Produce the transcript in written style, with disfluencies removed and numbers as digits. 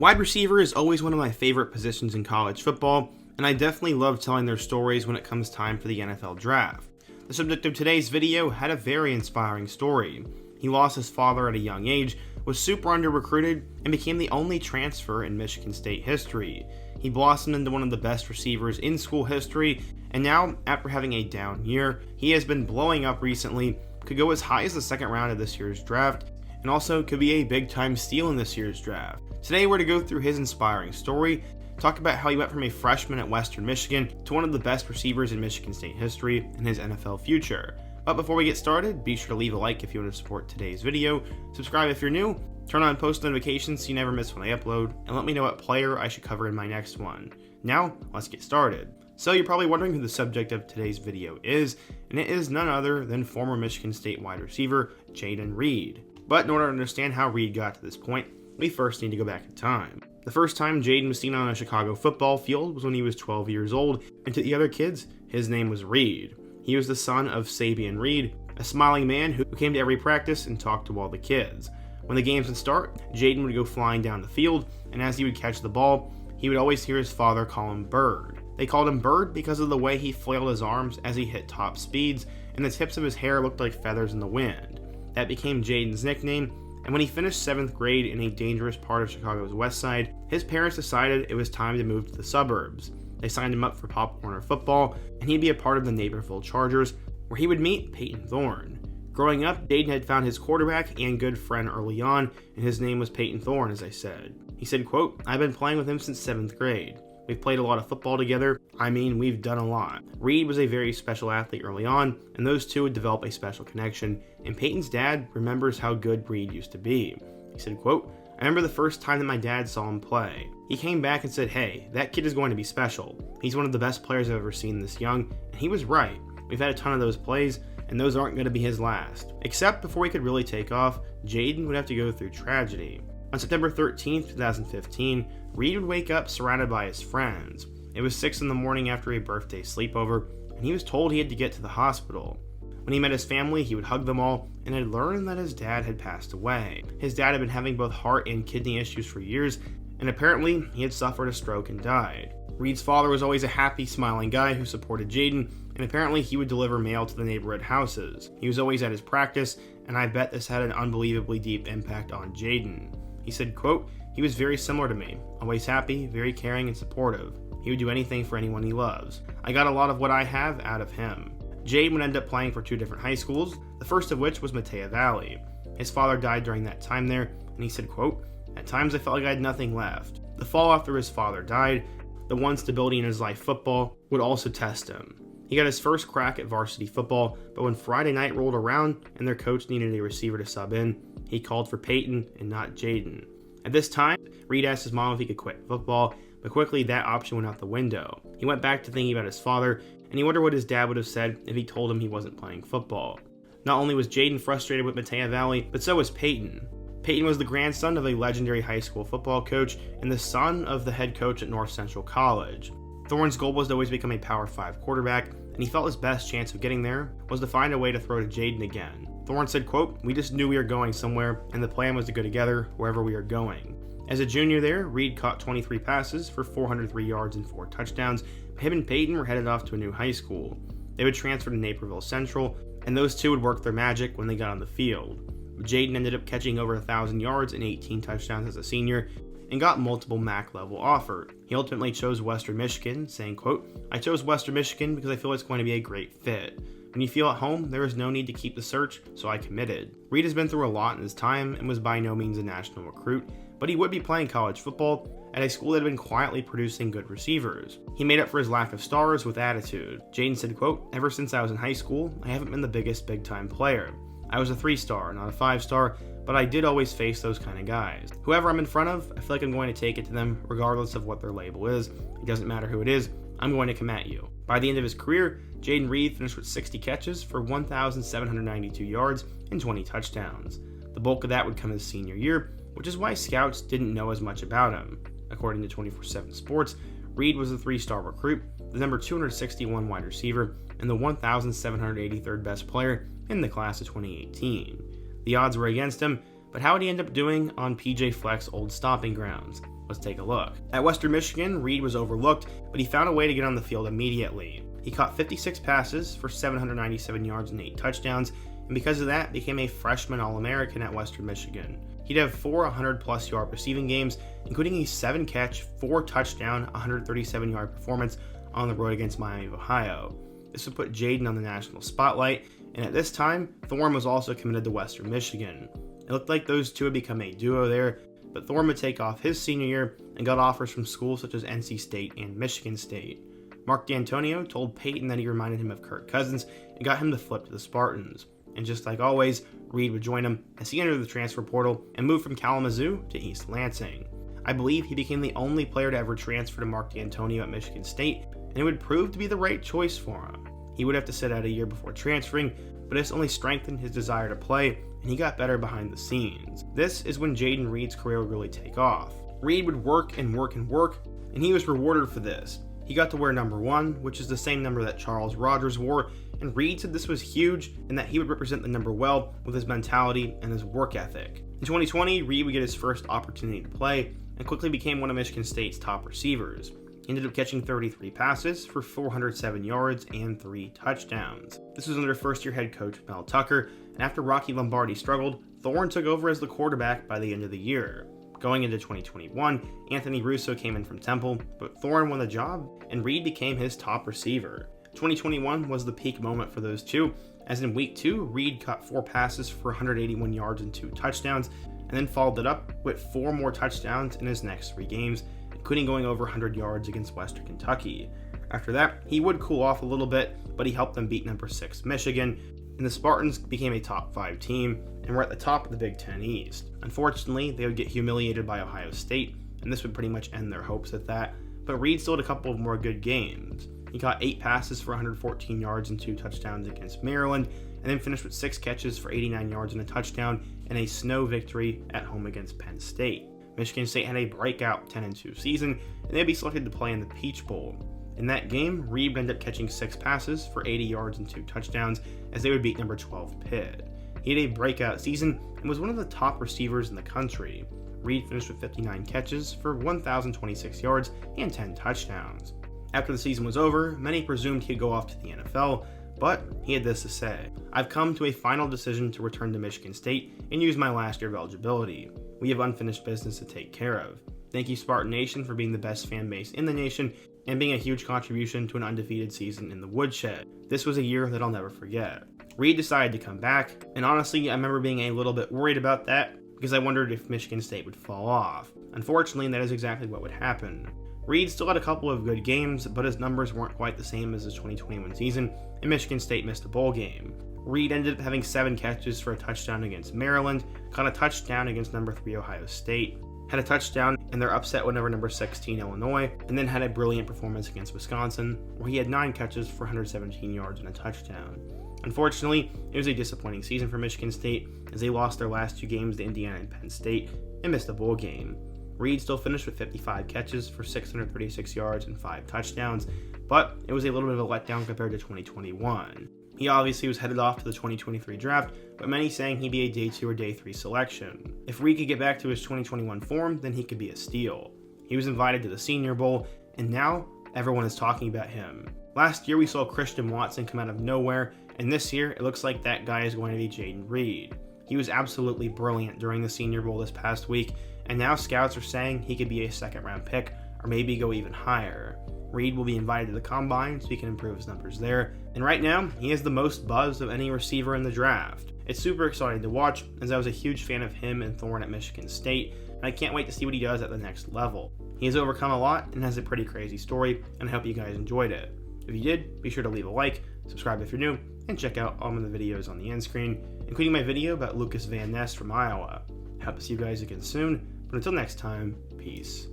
Wide receiver is always one of my favorite positions in college football, and I definitely love telling their stories when it comes time for the NFL draft. The subject of today's video had a very inspiring story. He lost his father at a young age, was super under-recruited, and became the only transfer in Michigan State history. He blossomed into one of the best receivers in school history, and now, after having a down year, he has been blowing up recently, could go as high as the second round of this year's draft, and also could be a big-time steal in this year's draft. Today we're going to go through his inspiring story, talk about how he went from a freshman at Western Michigan to one of the best receivers in Michigan State history and his NFL future. But before we get started, be sure to leave a like if you want to support today's video, subscribe if you're new, turn on post notifications so you never miss when I upload, and let me know what player I should cover in my next one. Now, let's get started. So you're probably wondering who the subject of today's video is, and it is none other than former Michigan State wide receiver Jayden Reed. But in order to understand how Reed got to this point, we first need to go back in time. The first time Jaden was seen on a Chicago football field was when he was 12 years old, and to the other kids, his name was Reed. He was the son of Sabian Reed, a smiling man who came to every practice and talked to all the kids. When the games would start, Jaden would go flying down the field, and as he would catch the ball, he would always hear his father call him Bird. They called him Bird because of the way he flailed his arms as he hit top speeds, and the tips of his hair looked like feathers in the wind. That became Jaden's nickname, and when he finished 7th grade in a dangerous part of Chicago's west side, his parents decided it was time to move to the suburbs. They signed him up for Pop Warner football, and he'd be a part of the Naperville Chargers, where he would meet Peyton Thorne. Growing up, Jaden had found his quarterback and good friend early on, and his name was Peyton Thorne, as I said. He said, quote, "I've been playing with him since 7th grade. We've played a lot of football together. We've done a lot." Reed was a very special athlete early on, and those two would develop a special connection, and Peyton's dad remembers how good Reed used to be. He said, quote, "I remember the first time that my dad saw him play. He came back and said, 'Hey, that kid is going to be special. He's one of the best players I've ever seen this young,' and he was right. We've had a ton of those plays, and those aren't going to be his last." Except before he could really take off, Jaden would have to go through tragedy. On September 13th, 2015, Reed would wake up surrounded by his friends. It was 6 in the morning after a birthday sleepover, and he was told he had to get to the hospital. When he met his family, he would hug them all, and had learned that his dad had passed away. His dad had been having both heart and kidney issues for years, and apparently he had suffered a stroke and died. Reed's father was always a happy, smiling guy who supported Jaden, and apparently he would deliver mail to the neighborhood houses. He was always at his practice, and I bet this had an unbelievably deep impact on Jaden. He said, quote, "He was very similar to me, always happy, very caring and supportive. He would do anything for anyone he loves. I got a lot of what I have out of him." Jaden would end up playing for 2 different high schools, the first of which was Matea Valley. His father died during that time there, and he said, quote, "At times I felt like I had nothing left." The fall after his father died, the one stability in his life, football, would also test him. He got his first crack at varsity football, but when Friday night rolled around and their coach needed a receiver to sub in, he called for Peyton and not Jaden. At this time, Reed asked his mom if he could quit football, but quickly that option went out the window. He went back to thinking about his father, and he wondered what his dad would have said if he told him he wasn't playing football. Not only was Jaden frustrated with Matea Valley, but so was Peyton. Peyton was the grandson of a legendary high school football coach and the son of the head coach at North Central College. Thorne's goal was to always become a Power 5 quarterback, and he felt his best chance of getting there was to find a way to throw to Jaden again. Thorne said, quote, "We just knew we were going somewhere, and the plan was to go together wherever we are going." As a junior there, Reed caught 23 passes for 403 yards and 4 touchdowns, but him and Peyton were headed off to a new high school. They would transfer to Naperville Central, and those two would work their magic when they got on the field. Jaden ended up catching over 1,000 yards and 18 touchdowns as a senior, and got multiple MAC level offers. He ultimately chose Western Michigan, saying, quote, "I chose Western Michigan because I feel it's going to be a great fit. When you feel at home, there is no need to keep the search, so I committed." Reed has been through a lot in his time and was by no means a national recruit, but he would be playing college football at a school that had been quietly producing good receivers. He made up for his lack of stars with attitude. Jaden said, quote, "Ever since I was in high school, I haven't been the biggest big-time player. I was a 3-star, not a 5-star, but I did always face those kind of guys. Whoever I'm in front of, I feel like I'm going to take it to them regardless of what their label is. It doesn't matter who it is, I'm going to come at you." By the end of his career, Jayden Reed finished with 60 catches for 1,792 yards and 20 touchdowns. The bulk of that would come his senior year, which is why scouts didn't know as much about him. According to 24/7 Sports, Reed was a 3-star recruit, the number 261 wide receiver, and the 1,783rd best player in the class of 2018. The odds were against him, but how would he end up doing on PJ Fleck's old stomping grounds? Let's take a look. At Western Michigan, Reed was overlooked, but he found a way to get on the field immediately. He caught 56 passes for 797 yards and 8 touchdowns, and because of that, became a freshman All-American at Western Michigan. He'd have 4 100-plus yard receiving games, including a 7-catch, 4-touchdown, 137-yard performance on the road against Miami of Ohio. This would put Jaden on the national spotlight, and at this time, Thorne was also committed to Western Michigan. It looked like those two had become a duo there, but Thorne would take off his senior year and got offers from schools such as NC State and Michigan State. Mark D'Antonio told Peyton that he reminded him of Kirk Cousins and got him to flip to the Spartans. And just like always, Reed would join him as he entered the transfer portal and moved from Kalamazoo to East Lansing. I believe he became the only player to ever transfer to Mark D'Antonio at Michigan State, and it would prove to be the right choice for him. He would have to sit out a year before transferring, but this only strengthened his desire to play, and he got better behind the scenes. This is when Jayden Reed's career would really take off. Reed would work and work and work, and he was rewarded for this. He got to wear number 1, which is the same number that Charles Rogers wore, and Reed said this was huge and that he would represent the number well with his mentality and his work ethic. In 2020, Reed would get his first opportunity to play and quickly became one of Michigan State's top receivers. He ended up catching 33 passes for 407 yards and 3 touchdowns. This was under first-year head coach Mel Tucker, and after Rocky Lombardi struggled, Thorne took over as the quarterback by the end of the year. Going into 2021, Anthony Russo came in from Temple, but Thorne won the job, and Reed became his top receiver. 2021 was the peak moment for those two, as in Week 2, Reed caught 4 passes for 181 yards and 2 touchdowns, and then followed it up with 4 more touchdowns in his next 3 games, including going over 100 yards against Western Kentucky. After that, he would cool off a little bit, but he helped them beat number 6 Michigan, and the Spartans became a top 5 team and were at the top of the Big Ten East. Unfortunately, they would get humiliated by Ohio State, and this would pretty much end their hopes at that, but Reed still had a couple of more good games. He caught 8 passes for 114 yards and 2 touchdowns against Maryland, and then finished with 6 catches for 89 yards and a touchdown in a snow victory at home against Penn State. Michigan State had a breakout 10-2 season, and they'd be selected to play in the Peach Bowl. In that game, Reed ended up catching 6 passes for 80 yards and 2 touchdowns as they would beat number 12 Pitt. He had a breakout season and was one of the top receivers in the country. Reed finished with 59 catches for 1,026 yards and 10 touchdowns. After the season was over, many presumed he'd go off to the NFL, but he had this to say: "I've come to a final decision to return to Michigan State and use my last year of eligibility. We have unfinished business to take care of. Thank you, Spartan Nation, for being the best fan base in the nation and being a huge contribution to an undefeated season in the woodshed. This was a year that I'll never forget." Reed decided to come back, and honestly, I remember being a little bit worried about that because I wondered if Michigan State would fall off. Unfortunately, that is exactly what would happen. Reed still had a couple of good games, but his numbers weren't quite the same as his 2021 season, and Michigan State missed a bowl game. Reed ended up having 7 catches for a touchdown against Maryland, caught a touchdown against number 3 Ohio State, had a touchdown in their upset win over number 16 Illinois, and then had a brilliant performance against Wisconsin, where he had 9 catches for 117 yards and a touchdown. Unfortunately, it was a disappointing season for Michigan State as they lost their last 2 games to Indiana and Penn State and missed a bowl game. Reed still finished with 55 catches for 636 yards and 5 touchdowns, but it was a little bit of a letdown compared to 2021. He obviously was headed off to the 2023 draft, but many saying he'd be a day 2 or day 3 selection. If Reed could get back to his 2021 form, then he could be a steal. He was invited to the Senior Bowl, and now everyone is talking about him. Last year we saw Christian Watson come out of nowhere, and this year it looks like that guy is going to be Jayden Reed. He was absolutely brilliant during the Senior Bowl this past week, and now scouts are saying he could be a 2nd-round pick or maybe go even higher. Reed will be invited to the Combine so he can improve his numbers there, and right now he has the most buzz of any receiver in the draft. It's super exciting to watch as I was a huge fan of him and Thorne at Michigan State, and I can't wait to see what he does at the next level. He has overcome a lot and has a pretty crazy story, and I hope you guys enjoyed it. If you did, be sure to leave a like, subscribe if you're new, and check out all of the videos on the end screen, including my video about Lucas Van Ness from Iowa. I hope to see you guys again soon, but until next time, peace.